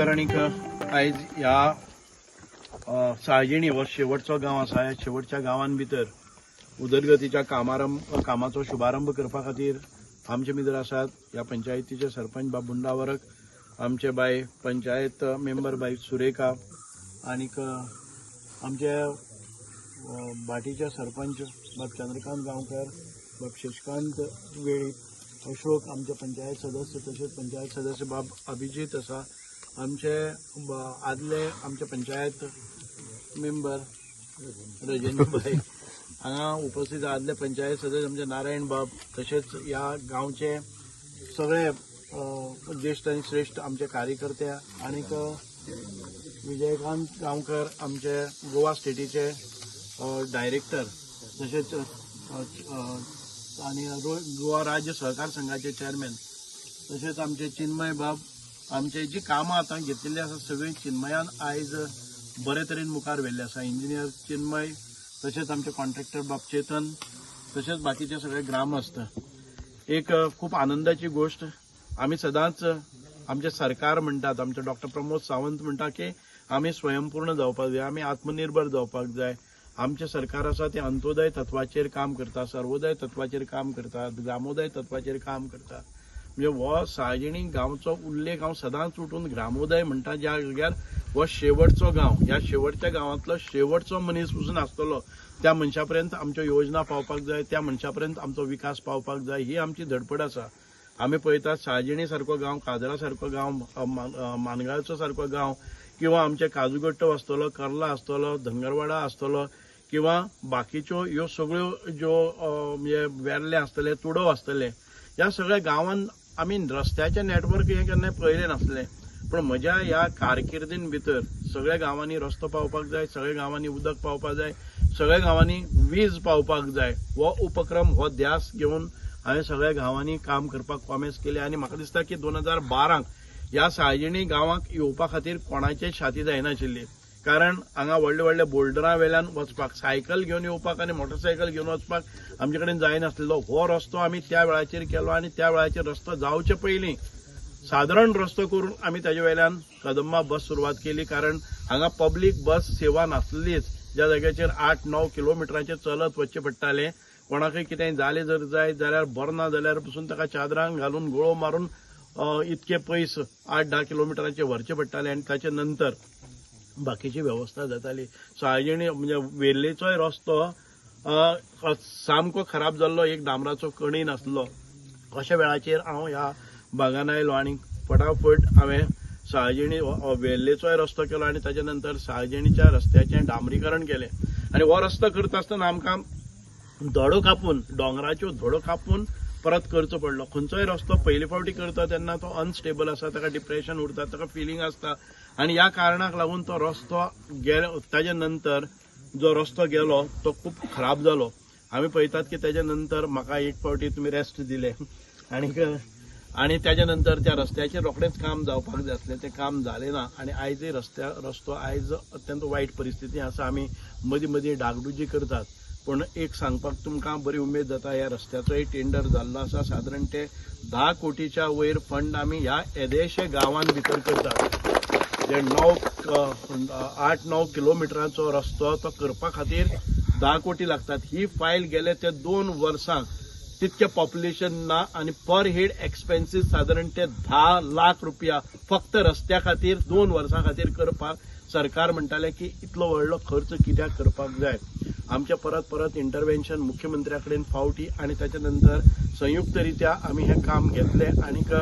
नमस्कार. आनीक आयज ह्या साळजिणी हो शेवटचो गांव आसा. ह्या शेवटच्या गांवान भितर उदरगतीच्या कामाचो शुभारंभ करपा खातीर आमचे भितर आसात ह्या पंचायतीचे सरपंच बाब बुंडावरक, आमचे बाय पंचायत मेंबर बाय सुरेखा, आनीक आमचे भाटीचे सरपंच बाब चंद्रकांत गांवकर, बाब शशिकांत वेळी, अशोक आमचे पंचायत सदस्य, तसेच पंचायत सदस्य बाब अभिजीत आसा, आमचे आदले आमचे पंचायत मेंबर रजनीबाई हांगा उपस्थित आदले पंचायत सदस्य आमचे नारायण बाब, तसेच ह्या गांवचे सगळे ज्येष्ठ आनी श्रेष्ठ आमचे कार्यकर्ते, आनीक विजयकांत गांवकर आमचे गोवा स्टेटीचे डायरेक्टर, तसेच आणि गोवा राज्य सहकार संघाचे चेअरमॅन, तसेच आमचे चिन्मय बाब. आमचे जी कामां आतां घेतलेली आसा सगळी चिन्मयान आयज बरे तरेन मुखार व्हेल्ले आसा. इंजिनियर चिन्मय, तसेच आमचे कॉन्ट्रॅक्टर बाब चेतन, तसेच बाकीचे सगळे ग्रामस्थ. एक खूप आनंदाची गोष्ट, आम्ही सदांच आमचे सरकार म्हणतात, आमचे डॉक्टर प्रमोद सावंत म्हणटा की आम्ही स्वयंपूर्ण जावपाक जाय, आम्ही आत्मनिर्भर जावपाक जाय. आमचे सरकार आसा ते अंत्योदय तत्वाचेर काम करता, सर्वोदय तत्वाचेर काम करता, ग्रामोदय तत्वाचेर काम करता. म्हणजे हो साळजिणी गांवचो उल्लेख हांव सदांच उठून ग्रामोदय म्हणटा, ज्या जाग्यार हो शेवटचो गांव, ह्या शेवटच्या गांवांतलो शेवटचो मनीस पसून आसतलो, त्या मनशा पर्यंत आमच्यो योजना पावपाक जाय, त्या मनशा पर्यंत आमचो विकास पावपाक जाय, ही आमची धडपड आसा. आमी पळयतात साळजिणी सारको गांव, काजरा सारको गांव, मानगाळचो सारको गांव, किंवा आमचे काजूगट्टो आसतलो, कर्ला आसतलो, धंगरवाडा आसतलो, किंवा बाकीच्यो ह्यो सगळ्यो ज्यो म्हणजे वेर्ले आसतले, तुडो आसतले, ह्या सगळ्या गांवांत आमी रस्त्याचें नेटवर्क हें केन्नाय पळयलें नासलें. पण म्हज्या ह्या कारकिर्दीन भितर सगळ्या गांवांनी रस्तो पावपाक जाय, सगळ्या गांवांनी उदक पावपाक जाय, सगळ्या गांवांनी वीज पावपाक जाय, हो उपक्रम, हो ध्यास घेवन हांवें सगळ्या गांवांनी काम करपाक कॉमेस केलें. आनी म्हाका दिसता की 2012 ह्या साळजिणी गांवांक येवपा खातीर कोणाचेच छाती जायनाशिल्ली. कारण हांगा व्हडले व्हडले बोल्डरां वेल्यान वचपाक, सायकल घेवन येवपाक आनी मोटरसायकल घेवन वचपाक आमचे कडेन जायनासलेलो. हो रस्तो आमी त्या वेळाचेर केलो, आनी त्या वेळाचेर रस्तो जावचे पयलीं सादारण रस्तो करून आमी ताजे वयल्यान कदंबा बस सुरवात केली. कारण हांगा पब्लीक बस सेवा नासलीच, ज्या जाग्याचेर 8-9 किलोमिटरांचेर चलत वचचें पडटालें. कोणाकय कितेंय जालें जर जाय जाल्यार बरें ना जाल्यार पसून ताका चादरांक घालून गुळो मारून इतके पयस 8-10 किलोमिटरांचेर व्हरचें पडटालें, आनी ताचे नंतर बाकीची व्यवस्था जाताली. साळजिणी म्हणजे वेर्लेचोय रस्तो सामको खराब जाल्लो, एक डांबराचो कणी नासलो. अशा वेळाचेर हांव ह्या भागान आयलो आनी फटाफट हांवें साळजिणी वेर्लेचोय रस्तो केलो, आनी ताचे नंतर साळजिणीच्या रस्त्याचें डांबरीकरण केलें. आनी हो रस्तो करता आसतना आमकां धडो कापून, दोंगराच्यो धडो कापून परत करचो पडलो. खंयचोय रस्तो पयले फावटी करता तेन्ना तो अनस्टेबल आसा, ताका डिप्रेशन उरता, ताका फिलिंग आसता, आनी ह्या कारणाक लागून तो रस्तो गेलो. ताजे नंतर जो रस्तो गेलो तो खूब खराब जालो. आमी पळयतात की ताजे नंतर म्हाका एक फावटी तुमी रेस्ट दिले, आनी ताजे नंतर त्या रस्त्याचेर रोखडेंच काम जावपाक जाय आसलें, तें काम जालें ना. आनी आयजय रस्तो आयज अत्यंत वायट परिस्थिती आसा. आमी मदीं मदीं डागडुजी करतात, पण एक सांगपाक तुमकां बरी उमेद जाता, ह्या रस्त्याचोय टेंडर जाल्लो आसा. सादारण ते 10 कोटीच्या वयर फंड आमी ह्या येदेशे गांवांत भितर करतात. जे 8-9 किलोमिटरांचो रस्तो तो करपा खातीर 10 कोटी लागतात. ही फायल गेले ते 2 वर्सांक तितके पॉप्युलेशन ना, आनी पर हेड एक्सपेन्सीस सादारण ते 10 लाख रुपया फक्त रस्त्या खातीर 2 वर्सां खातीर करपाक सरकार म्हणटाले की इतलो व्हडलो खर्च कित्याक करपाक जाय. आमचे परत इंटरव्हेन्शन मुख्यमंत्र्या कडेन फावटी, आनी ताच्या नंतर संयुक्तरित्या आमी हें काम घेतलें. आनीक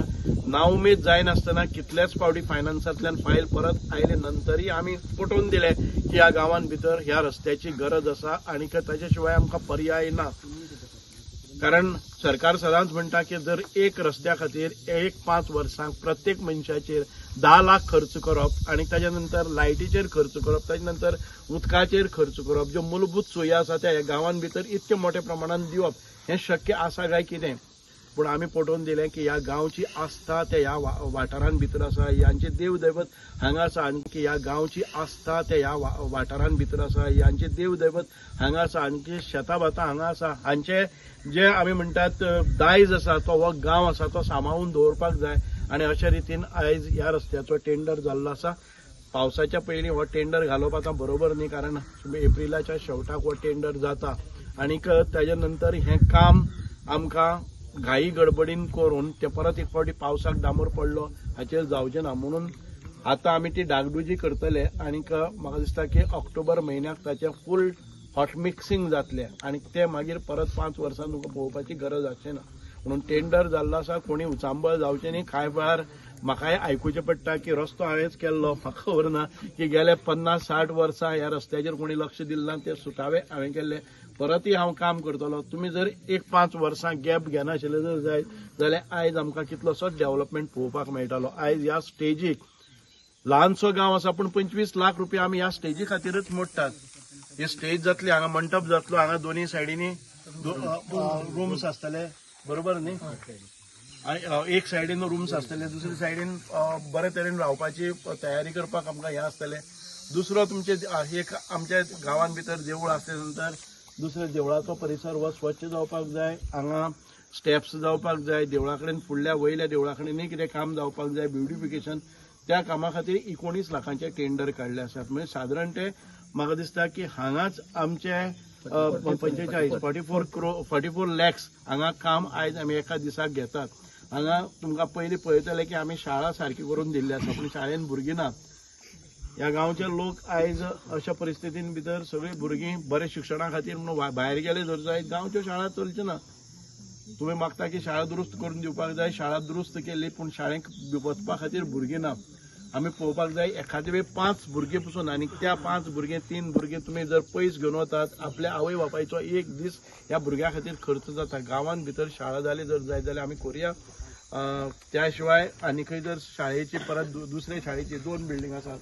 नाउमेद जायनासतना कितलेच फावटी फायनान्सांतल्यान फायल परत आयले नंतरय आमी पटोवन दिलें की ह्या गांवांत भितर ह्या रस्त्याची गरज आसा, आनीक ताचे शिवाय आमकां पर्याय ना. कारण सरकार सदांच म्हणटा की जर एक रस्त्या खातीर 5 वर्सांक प्रत्येक मनशाचेर 10 लाख खर्च करप, आनी ताच्या नंतर लायटीचेर खर्च करप, ताच्या नंतर उदकाचेर खर्च करप, ज्यो मूलभूत सोयी आसा त्या ह्या गांवांत भितर इतके मोठ्या प्रमाणात दिवप हें शक्य आसा काय कितें. पूण आमी पटोवन दिलें की ह्या गांवची आस्था त्या ह्या वाठारांत भितर आसा, ह्यांचे देवदैवत हांगा आसा, आनी ह्या गांवची आस्था त्या ह्या वाठारांत भितर आसा, ह्यांचे देवदैवत हांगा आसा, आनी शेतां भातां हांगा आसा. हांचे जे आमी म्हणटात दायज आसा तो हो गांव आसा तो सांबाळून दवरपाक जाय. आणि अशा रितीन आयज ह्या रस्त्याचो टेंडर जाल्लो आसा. पावसाच्या पयलीं हो टेंडर घालप आतां बरोबर न्ही, कारण एप्रिलाच्या शेवटाक हो टेंडर जाता आनीक ताजे नंतर हें काम आमकां घाई गडबडीन करून ते परत एक फावटी पावसाक डांबर पडलो हाचेर जावचें ना. म्हणून आतां आमी ती डागडुजी करतले आनीक म्हाका दिसता की ऑक्टोबर म्हयन्याक ताचें फूल हॉट मिक्सिंग जातलें आनी ते मागीर परत 5 वर्सां तुमकां पळोवपाची गरज आसची ना. म्हणून टेंडर जाल्लो आसा, कोणी उचांबळ जावचें न्ही. कांय वेळार म्हाकाय आयकुचें पडटा की रस्तो हांवेंच केल्लो, म्हाका खबर ना की गेले 50-60 वर्सां ह्या रस्त्याचेर कोणी लक्ष दिलें ना, ते सुटावे हांवें केल्ले. परतय हांव काम करतलो. तुमी जर 1-5 वर्सां गॅप घेनाशिल्ले जर जायत जाल्यार आयज आमकां कितलोसोच डेव्हलपमेंट पळोवपाक मेळटालो. आयज ह्या स्टेजीक ल्हानसो गांव आसा पूण 25 लाख रुपया आमी ह्या स्टेजी खातीरच मोडटात. ही स्टेज जातली, हांगा मंडप जातलो, हांगा दोन्ही सायडीनी रूम्स आसतले, बरोबर न्ही. आणि एक सायडीन रूम्स आसतले, दुसरे सायडीन बरे तरेन रावपाची तयारी करपाक आमकां हें आसतलें. दुसरो तुमचे एक आमच्या गांवांत भितर देवूळ आसले नंतर दुसरे देवळाचो परिसर हो स्वच्छ जावपाक जाय. हांगा स्टेप्स जावपाक जाय, देवळा कडेन फुडल्या वयल्या देवळा कडेनय कितें काम जावपाक जाय, ब्युटिफिकेशन. त्या कामा खातीर 19 लाखांचे टेंडर काडले आसात. म्हणजे सादारण ते म्हाका दिसता की हांगाच आमचे 44 लॅक्स हांगा काम आयज आमी एका दिसाक घेतात. हांगा तुमकां पयलीं पळयतले की आमी शाळा सारकी करून दिल्ली आसा पूण शाळेन भुरगीं नात. ह्या गांवचे लोक आयज अशा परिस्थितीन भितर सगळीं भुरगीं बरे शिक्षणा खातीर म्हणून भायर गेले जर जायत गांवच्यो शाळा चलच्यो ना. तुमी मागता की शाळा दुरुस्त करून दिवपाक जाय, शाळा दुरुस्त केली पूण शाळेक वचपा खातीर भुरगीं ना. आमी पळोवपाक जाय एखादे वेळ 5 भुरगे पसून आनी त्या 5 भुरगे 3 भुरगे तुमी जर पयस घेवन वतात, आपल्या आवय बापायचो एक दीस ह्या भुरग्या खातीर खर्च जाता. गांवांत भितर शाळा जाली जर जायत जाल्यार आमी करुया. त्या आनीकय जर शाळेची परत दुसरे शाळेची 2 बिल्डींग आसात,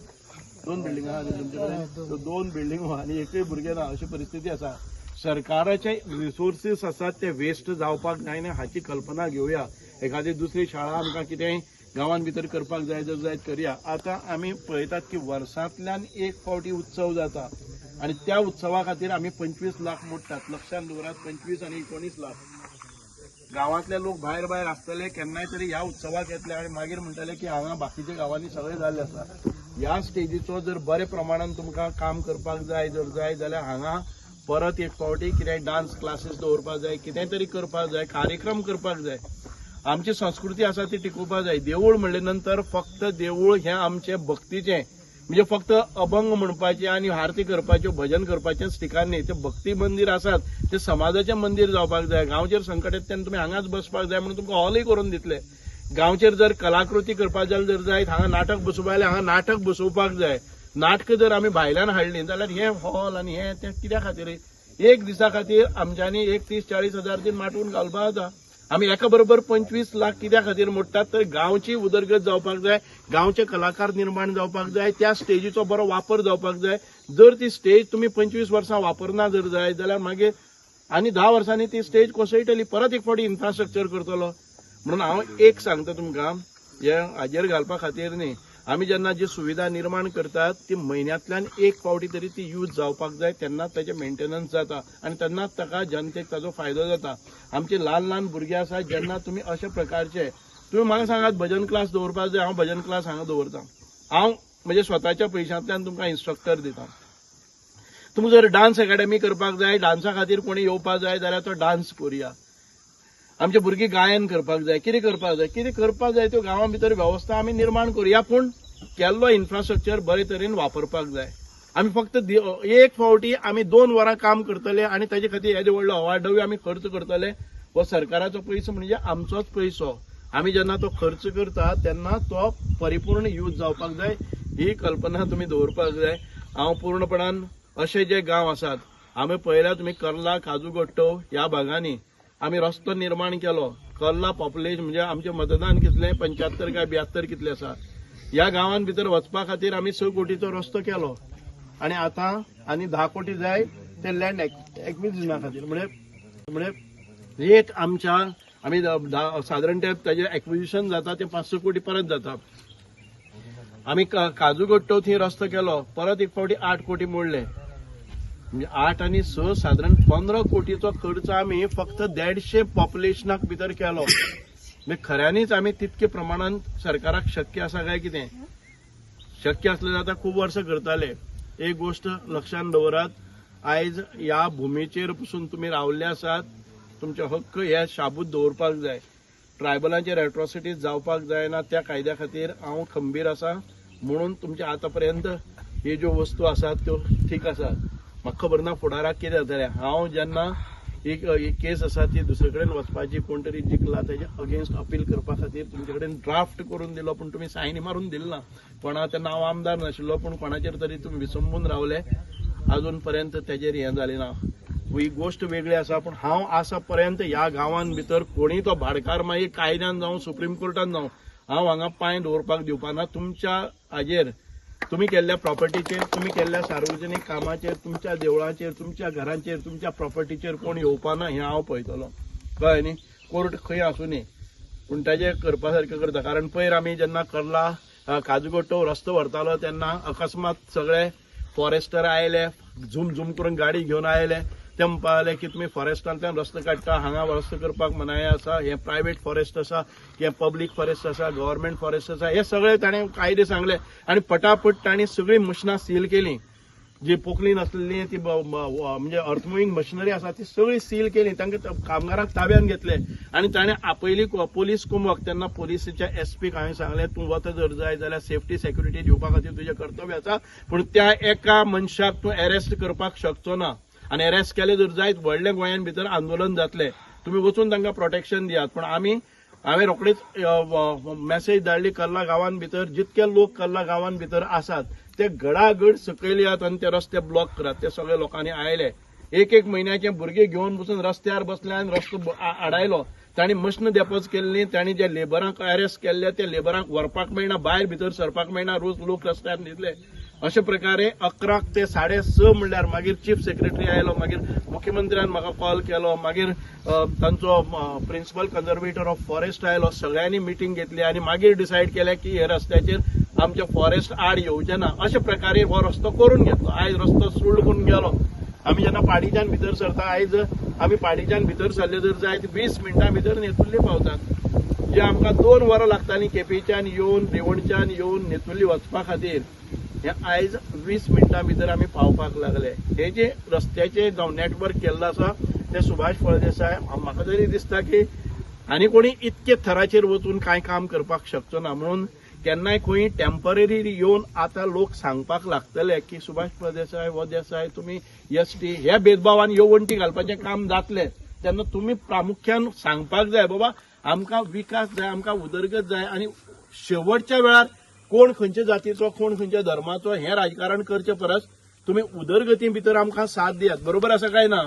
2 बिल्डिंगा आनी तुमचे कडेन 2 बिल्डींग आनी एकय भुरगे ना अशी परिस्थिती आसा. सरकाराचे रिसोर्सीस आसात ते वेस्ट जावपाक जायना हाची कल्पना घेवया. एखादी दुसरी शाळा आमकां कितेंय गांवांत भितर करपाक जाय जर जायत करया. आतां आमी पळयतात की वर्सांतल्यान एक फावटी उत्सव जाता आनी त्या उत्सवा खातीर आमी 25 लाख मोडटात. लक्षांत दवरात, 25 आनी 19 लाख. गांवांतले लोक भायर भायर आसतले, केन्नाय तरी ह्या उत्सवाक येतले आनी मागीर म्हणटले की हांगा बाकीच्या गांवांनी सगळें जाल्लें आसा. ह्या स्टेजीचो जर बरे प्रमाणान तुमकां काम करपाक जाय जर जाय जाल्यार हांगा परत एक फावटी कितेंय डान्स क्लासीस दवरपाक जाय, कितेंय तरी करपाक जाय, कार्यक्रम करपाक जाय. आमची संस्कृती आसा ती टिकोवपाक जाय. देवूळ म्हणले नंतर फक्त देवूळ हें आमचें भक्तीचें, म्हणजे फक्त अभंग म्हणपाचें आनी आरती करपाच्यो भजन करपाचेंच ठिकाण न्ही. तें भक्ती मंदिर आसात तें समाजाचें मंदिर जावपाक जाय. गांवचेर संकट येता तेन्ना तुमी हांगाच बसपाक जाय म्हणून तुमकां हॉलय करून दितले. गांवचेर जर कलाकृती करपाक जाय जर जायत, हांगा नाटक बसोवपाक जाल्यार हांगा नाटक बसोवपाक जाय. नाटकां जर आमी भायल्यान हाडलीं जाल्यार हें हॉल आनी हें तें कित्या खातीर? एक दिसा खातीर आमच्यांनी 30-40 हजार दिन माटून घालपाक जाता. आमी एका बरोबर 25 लाख कित्या खातीर मोडटात? तर गांवची उदरगत जावपाक जाय, गांवचे कलाकार निर्माण जावपाक जाय, त्या स्टेजीचो बरो वापर जावपाक जाय. जर ती स्टेज तुमी 25 वर्सां वापरना जर जाय जाल्यार मागीर आनी 10 वर्सांनी ती स्टेज कोसळटली. परत एक फावटी इन्फ्रास्ट्रक्चर करतलो. म्हणून हांव एक सांगता तुमकां, हे हाजेर घालपा खातीर न्ही, आमी जेन्ना जी सुविधा निर्माण करतात ती म्हयन्यांतल्यान एक फावटी तरी ती यूज जावपाक जाय, तेन्नाच ताचें मेंटेनन्स जाता आनी तेन्नाच ताका जनतेक ताचो फायदो जाता. आमचे ल्हान ल्हान भुरगे आसात, जेन्ना तुमी अशा प्रकारचे तुमी म्हाका सांगात भजन क्लास दवरपाक जाय, हांव भजन क्लास हांगा दवरतां. हांव म्हणजे स्वताच्या पयशांतल्यान तुमकां इन्स्ट्रक्टर दिता. तुमकां जर डान्स अकॅडमी करपाक जाय, डान्सा खातीर कोणी येवपाक जाय जाल्यार तो डान्स करुया. आमचे भुरगीं गायन करपाक जाय, कितें करपाक जाय त्यो गांवां भितर वेवस्था आमी निर्माण करुया. पूण केल्लो इन्फ्रास्ट्रक्चर बरे तरेन वापरपाक जाय. आमी फक्त एक फावटी आमी 2 वरां काम करतले आनी ताचे खातीर येदे व्हडलो अवाढव्य आमी खर्च करतले. हो सरकाराचो पयसो म्हणजे आमचोच पयसो. आमी जेन्ना तो खर्च करता तेन्ना तो परिपूर्ण यूज जावपाक जाय, ही कल्पना तुमी दवरपाक जाय. हांव पूर्णपणान अशे जे गांव आसात, आमी पळयल्या तुमी कर्ला, काजूगट्टो ह्या भागांनी आमी रस्तो निर्माण केलो. कर्ला पॉप्युलेशन म्हणजे आमचें मतदान कितलें 75 काय 72 कितलें आसा. ह्या गांवांत भितर वचपा खातीर आमी 6 कोटीचो रस्तो केलो आनी आतां आनी 10 कोटी जाय ते लँड एक्विजिशना खातीर. म्हणजे रेट आमच्या आमी सादारण ताजें एक्विजिशन जाता ते 500 कोटी परत जाता. आमी काजूगट्टो थंय रस्तो केलो, परत एक फावटी 8 कोटी मोडले. म्हणजे 8 आनी 6 सादारण 15 कोटीचो खर्च आमी फक्त 150 पॉप्युलेशनाक भितर केलो. म्हणजे खऱ्यांनीच आम्ही तितके प्रमाणात सरकाराक शक्य आसा काय कितें शक्य असलें जाता खूब वर्सां करताले. एक गोष्ट लक्षात दवरात, आयज ह्या भुमीचेर पसून तुमी रावल्ले आसात, तुमचे हक्क हे शाबूत दवरपाक जाय. ट्रायबलांचेर एट्रॉसिटीज जावपाक जायना त्या कायद्या खातीर हांव खंबीर आसा. म्हणून तुमच्या आतापर्यंत हे ज्यो वस्तू आसात त्यो ठीक आसात. म्हाका खबर ना फुडाराक कितें जातलें. हांव जेन्ना एक केस आसा ती दुसरे कडेन वचपाची, कोण तरी जिखला तेजे अगेन्स्ट अपील करपा खातीर तुमचे कडेन ड्राफ्ट करून दिलो, पूण तुमी सायन मारून दिली ना. कोणा तेन्ना हांव आमदार नाशिल्लो, पूण कोणाचेर तरी तुमी विसंबून रावले. अजून पर्यंत तेजेर हें जालें ना. ही गोष्ट वेगळी आसा. पूण हांव आसा पर्यंत ह्या गांवांत भितर कोणी तो भाडकार मागीर कायद्यान जावं सुप्रीम कोर्टान जावं हांव हांगा पांय दवरपाक दिवपाना. तुमच्या हाजेर तुम्ही केल्ल्या प्रॉपर्टीचेर, तुम्ही केल्ल्या सार्वजनीक कामाचेर, तुमच्या देवळाचेर, तुमच्या घरांचेर, तुमच्या प्रॉपर्टीचेर कोण येवपाना हें हांव पळयतलों. कळ्ळें न्ही. कोर्ट खंय आसूं न्ही पूण ताजें करपा सारकें करता. कारण पयर आमी जेन्ना कर्ला काजूगोट्टो रस्तो व्हरतालो तेन्ना अकस्मात सगळे फॉरेस्टर आयले, झूम झूम करून गाडी घेवन आयले. ते म्हणपाक की तुमी फॉरेस्टांतल्यान रस्तो काडटा, हांगा रस्तो करपाक मनाय आसा, हे प्रायव्हेट फॉरेस्ट आसा, हे पब्लीक फॉरेस्ट आसा, गव्हर्नमेंट फॉरेस्ट आसा, हे सगळे ताणें कायदे सांगले. आनी पटापट तांणी सगळीं मशिनां सील केलीं. जी पोकली नासलेली ती म्हणजे अर्थ मुव्हिंग मशिनरी आसा ती सगळी सील केली. तांकां कामगारांक ताब्यान घेतले आनी ताणें आपयली पुलीस कुमक. तेन्ना पुलिसेच्या एसपीक हांवें सांगलें तूं वता जर जाय जाल्यार सेफ्टी सेक्युरिटी दिवपा खातीर तुजें कर्तव्य आसा, पूण त्या एका मनशाक तूं अरेस्ट करपाक शकचो ना. आनी अरेस्ट केलें जर जायत व्हडल्या गोंयान भितर आंदोलन जातलें. तुमी वचून तांकां प्रोटेक्शन दियात. पूण हांवें रोखडीच मेसेज धाडली कर्ला गांवांत भितर जितके लोक कर्ला गांवांत भितर आसात ते घडाघड सकयल यात आनी ते रस्ते ब्लॉक करात. ते सगळे लोकांनी आयले. एक म्हयन्याचे भुरगे घेवन बसून रस्त्यार बसले आनी रस्तो आडायलो. तांणी मशीन देपोज केल्ली. तांणी जे लेबरांक अरेस्ट केल्ले ते लेबरांक व्हरपाक मेळना, भायर भितर सरपाक मेळना. रोज लोक रस्त्यार न्हिदले. अशे प्रकारे 11 ते 6:30 म्हणल्यार मागीर चीफ सेक्रेटरी आयलो. मागीर मुख्यमंत्र्यान म्हाका कॉल केलो. मागीर तांचो प्रिन्सिपल कन्झर्वेटर ऑफ फॉरेस्ट आयलो. सगळ्यांनी मिटींग घेतली आनी मागीर डिसायड केलें की हे रस्त्याचेर आमचे फॉरेस्ट आड येवचे ना. अशे प्रकारे हो रस्तो करून घेतलो. आयज रस्तो सुल्ल करून गेलो. आमी जेन्ना पाडीच्यान भितर सरता, आयज आमी पाडीच्यान भितर सरले जर जायत 20 मिनटां भितर नेतुर्ली पावतात. जे आमकां 2 वरां लागतालीं केपेंच्यान येवन रेवणच्यान येवन नेतुर्ली वचपा खातीर, हे आयज 20 मिनटां भितर आमी पावपाक लागले. हे जे रस्त्याचे जावं नेटवर्क केल्लो आसा ते सुभाष फळदेसाय म्हाका तरी दिसता की आनी कोणी इतके थराचेर वचून कांय काम करपाक शकचो ना. म्हणून केन्नाय खंय टेम्पररी येवन आतां लोक सांगपाक लागतले की सुभाष फळदेसाय वो देसाय तुमी एसटी ह्या भेदभावान येवणटी घालपाचें काम जातलें तेन्ना तुमी प्रामुख्यान सांगपाक जाय बाबा आमकां विकास जाय, आमकां उदरगत जाय. आनी शेवटच्या वेळार कोण खंयच्या जातीचो कोण खंयच्या धर्माचो हें राजकारण करचे परस तुमी उदरगती भितर आमकां साथ दियात. बरोबर आसा काय ना?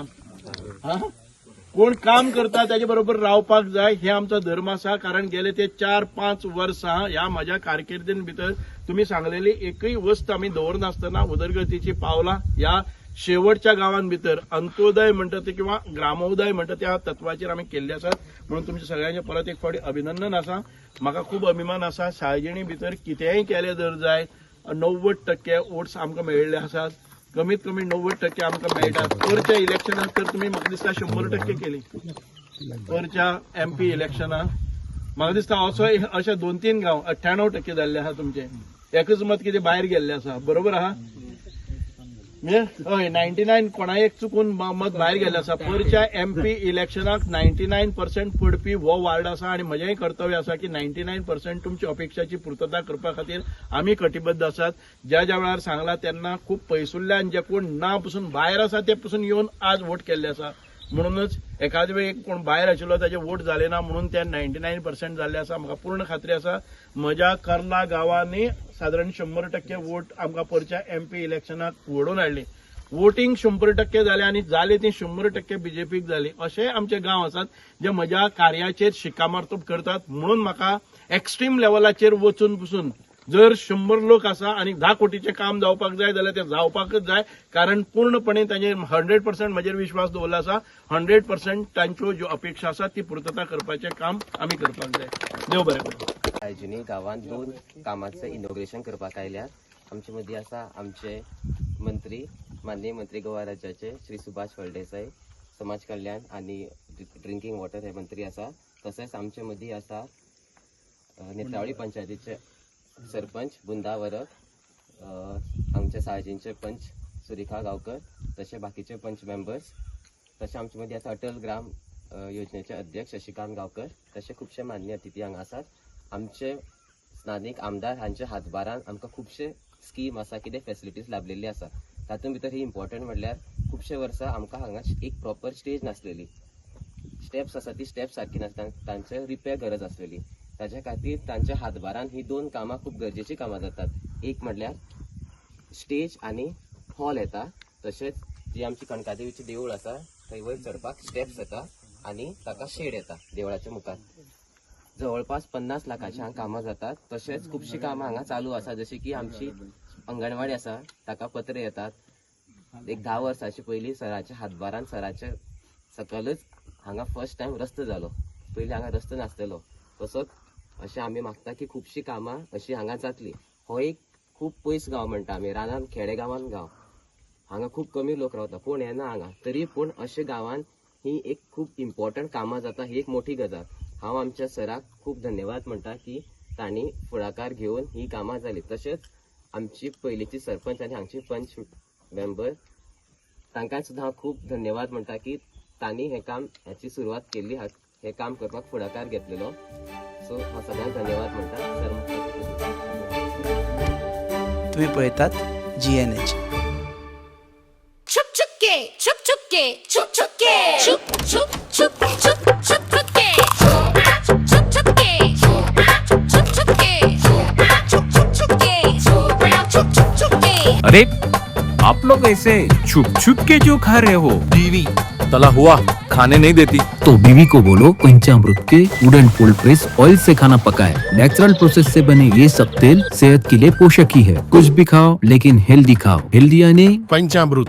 कोण काम करता त्याचे बरोबर रावपाक जाय हे आमचो धर्म आसा. कारण गेले ते 4-5 वर्सां ह्या म्हज्या कारकिर्दीन भितर तुमी सांगलेली एकय वस्त आमी दवरनासतना उदरगतीची पावलां ह्या शेवटच्या गांवांत भितर अंत्योदय म्हणटा ते किंवा ग्रामोदय म्हणटा त्या तत्वाचेर आमी केल्ले आसात. म्हणून तुमचे सगळ्यांचे परत एक फावटी अभिनंदन आसा. म्हाका खूब अभिमान आसा. साळजिणी भितर कितेंय केलें जर जाय 90% वोट्स आमकां मेळिल्ले आसात. कमीत कमी 90% आमकां मेळटात. परच्या इलेक्शनाक तर तुमी म्हाका दिसता 100% केली. परच्या MP इलेक्शनाक म्हाका दिसता अशे 2-3 गांव 98% जाल्ले आहा तुमचे. एकच मत कितें भायर गेल्ले आसा. बरोबर आहा? हय 99 कोणायेक चुकून मत भायर गेल्ले आसा. परच्या MP इलेक्शनाक 99% पडपी हो वार्ड आसा. आनी म्हजेंय कर्तव्य आसा की 99% तुमची अपेक्षाची पूर्तता करपा खातीर आमी कटिबद्ध आसात. ज्या वेळार सांगला तेन्ना खूब पयसुल्ल्यान जे कोण ना पसून भायर आसा ते पसून येवन आज वोट केल्ले आसा. म्हणूनच एखादे वेळी कोण भायर आशिल्लो ताचे वोट जाले ना म्हणून ते 99% जाल्ले आसा. म्हाका पूर्ण खात्री आसा म्हज्या कर्ला गांवांनी सादारण 100% वोट आमकां परच्या MP इलेक्शनाक वडोवन हाडली. वोटिंग 100% जाले आनी जाले ती 100% BJPक जाली. अशें आमचे गांव आसात जे म्हज्या कार्याचेर शिक्कामोर्तब करतात. म्हणून म्हाका एक्स्ट्रीम लेवलाचेर वचून पसून जर 100 लोक आसा आनी 10 कोटीचें काम जावपाक जाय जाल्यार ते जावपाकच जाय. कारण पूर्णपणे तांचेर 100% म्हजेर विश्वास दवरला आसा. 100% तांच्यो ज्यो अपेक्षा आसा ती पूर्तता करपाचें काम आमी करपाक जाय. देव बरें करूं. साळजिणी गांवांत 2 कामांचें इनॉग्रेशन करपाक आयल्यात. आमचे मदीं आसा आमचे मंत्री माननीय मंत्री गोवा राज्याचे श्री सुभाष फळदेसाय, समाज कल्याण आनी ड्रिंकींग वॉटर हे मंत्री आसा तसेच आमचे मदीं आसा नेत्रावळी पंचायतीचे सरपंच बुंदा वरक, आमचे साळजींचे पंच सुरेखा गांवकर, तसे बाकीचे पंच मेंबर्स, तसे आमचे मदीं आसा अटल ग्राम योजनेचे अध्यक्ष शशिकांत गांवकर, तसे खुबशे मान्य अतिथी हांगा आसात. आमचे स्थानीक आमदार हांच्या हातभारान आमकां खुबशे स्कीम आसा, कितें फॅसिलिटीज लाभलेली आसा. तातूंत भितर ही इम्पॉर्टंट म्हणल्यार खुबशे वर्सां आमकां हांगा एक प्रॉपर स्टेज नासलेली, स्टेप्स आसा ती स्टेप्स सारकी नासता, तांचे रिपेर गरज आसलेली. ताच्या खातीर तांच्या हातभारान ही 2 कामां खूब गरजेची कामां जातात. एक म्हणल्यार स्टेज आनी हॉल येता, तशेंच जी आमची कणकादेवीची देवूळ आसा थंय वयर चडपाक स्टेप्स येता आनी ताका शेड येता देवळाच्या मुखार. जवळपास 50 लाखाची हांगा कामां जातात. तशेंच खुबशीं कामां हांगा चालू आसा, जशी की आमची अंगणवाडी आसा ताका पत्रे येतात. एक 10 वर्सांची पयलीं सराच्या हातभारान सराच्या सकलच हांगा फर्स्ट टायम रस्तो जालो. पयलीं हांगा रस्तो नासलेलो. तसोच अशें आमी मागता की खुबशीं कामां अशीं हांगा जातली. हो एक खूब पयस गांव म्हणटा आमी, रानान खेडेगांवान गांव, हांगा खूब कमी लोक रावता, पूण येना हांगा. तरी पूण अशें गांवान ही एक खूब इम्पॉर्टंट कामां जाता, ही एक मोठी गजाल. हांव आमच्या सराक खूब धन्यवाद म्हणटा की तांणी फुडाकार घेवन ही कामां जाली. तशेंच आमची पयलींची सरपंच आनी हांगची पंच मेंबर, तांकां सुद्दां हांव खूब धन्यवाद म्हणटा की तांणी हें काम ह्याची सुरवात केल्ली, हें काम करपाक फुडाकार घेतलेलो. सो हांव सगळ्यांक धन्यवाद म्हणटा. तुम्ही पळयतात GNH. 춥춥게 춥춥게 춥춥게 춥춥춥춥춥춥게 춥춥게 춥춥게 춥춥게. अरे आप लोग ऐसे छुप छुप के जो खा रहे हो? बीवी तला हुआ खाने नहीं देती. तो बीवी को बोलो पंचामृत के वुडन कोल्ड प्रेस ऑयल से खाना पकाए. नेचुरल प्रोसेस से बने ये सब तेल सेहत के लिए पोषक ही है. कुछ भी खाओ लेकिन हेल्दी खाओ. हेल्दी यानी पंचामृत.